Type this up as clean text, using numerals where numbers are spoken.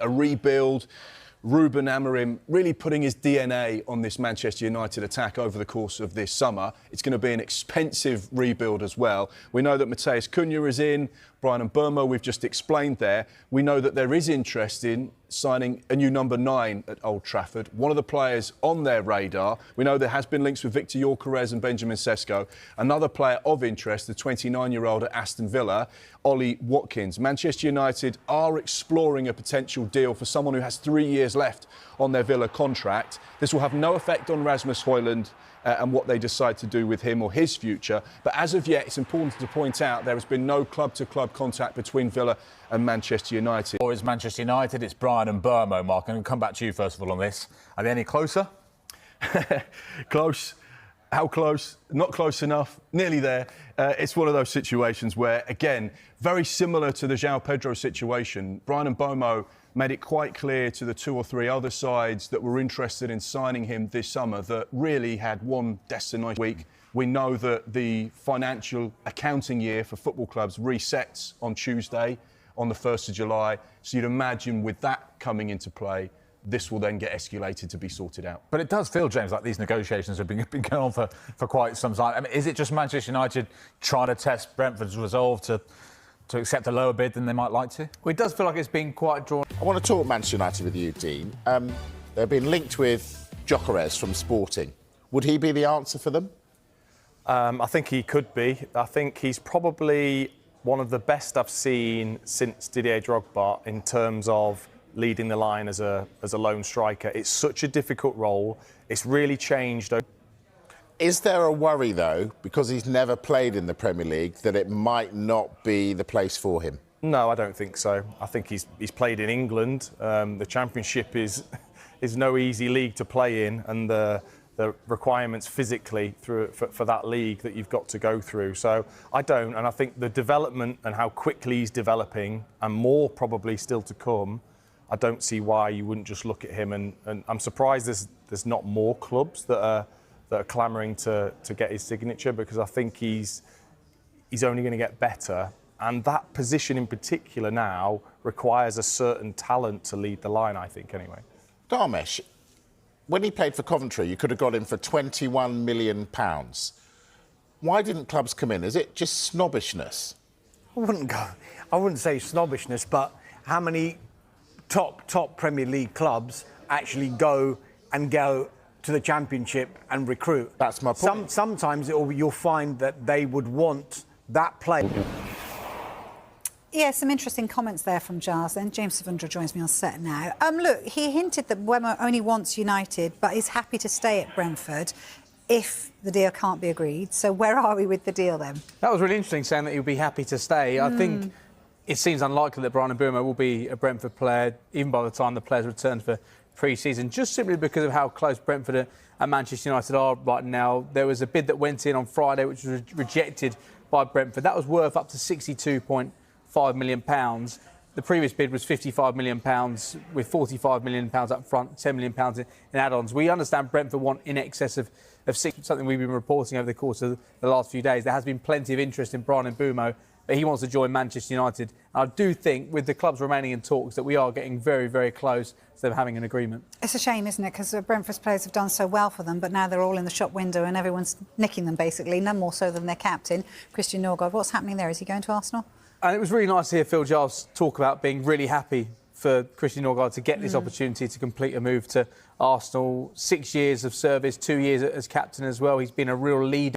a rebuild. Ruben Amorim really putting his DNA on this Manchester United attack over the course of this summer. It's going to be an expensive rebuild as well. We know that Matheus Cunha is in, Bryan Mbeumo we've just explained there. We know that there is interest in signing a new number 9 at Old Trafford. One of the players on their radar. We know there has been links with Victor Gyokeres and Benjamin Sesko. Another player of interest, the 29-year-old at Aston Villa, Ollie Watkins. Manchester United are exploring a potential deal for someone who has 3 years left on their Villa contract. This will have no effect on Rasmus Højlund and what they decide to do with him or his future. But as of yet, it's important to point out there has been no club-to-club contact between Villa and Manchester United. Or is Manchester United? It's Bryan Mbeumo, Mark. I'm going to come back to you first of all on this. Are they any closer? Close. How close? Not close enough. Nearly there. It's one of those situations where, again, very similar to the João Pedro situation, Bryan Mbeumo made it quite clear to the 2 or 3 other sides that were interested in signing him this summer that really had one destination week. We know that the financial accounting year for football clubs resets on Tuesday, on the 1st of July. So you'd imagine with that coming into play, this will then get escalated to be sorted out. But it does feel, James, like these negotiations have been going on for quite some time. I mean, is it just Manchester United trying to test Brentford's resolve to accept a lower bid than they might like to? Well, it does feel like it's been quite drawn. I want to talk Manchester United with you, Dean. They've been linked with Gyokeres from Sporting. Would he be the answer for them? I think he could be. I think he's probably one of the best I've seen since Didier Drogba in terms of leading the line as a lone striker. It's such a difficult role. It's really changed. Is there a worry, though, because he's never played in the Premier League, that it might not be the place for him? No, I don't think so. I think he's played in England. The Championship is no easy league to play in, and the requirements physically for that league that you've got to go through. So I don't, and I think the development and how quickly he's developing, and more probably still to come, I don't see why you wouldn't just look at him. And I'm surprised there's not more clubs that are clamouring to get his signature, because I think he's only going to get better. And that position in particular now requires a certain talent to lead the line, I think, anyway. Dharmesh, when he played for Coventry, you could have got him for £21 million. Why didn't clubs come in? Is it just snobbishness? I wouldn't say snobbishness, but how many top Premier League clubs actually go to the Championship and recruit? That's my point. Sometimes you'll find that they would want that player. Yeah, some interesting comments there from Giles. Then James Savundra joins me on set now. Look, he hinted that Mbeumo only wants United, but is happy to stay at Brentford if the deal can't be agreed. So where are we with the deal then? That was really interesting, saying that he'll be happy to stay. I think it seems unlikely that Bryan Mbeumo will be a Brentford player, even by the time the players return for pre-season, just simply because of how close Brentford and Manchester United are right now. There was a bid that went in on Friday, which was rejected by Brentford. That was worth up to £62.5 million. The previous bid was £55 million, with £45 million up front, £10 million in add-ons. We understand Brentford want in excess of something we've been reporting over the course of the last few days. There has been plenty of interest in Bryan Mbeumo, but he wants to join Manchester United. And I do think, with the clubs remaining in talks, that we are getting very, very close to them having an agreement. It's a shame, isn't it? Because Brentford's players have done so well for them, but now they're all in the shop window and everyone's nicking them, basically, none more so than their captain, Christian Norgard. What's happening there? Is he going to Arsenal? And it was really nice to hear Phil Giles talk about being really happy for Christian Norgard to get this opportunity to complete a move to Arsenal. 6 years of service, 2 years as captain as well. He's been a real leader.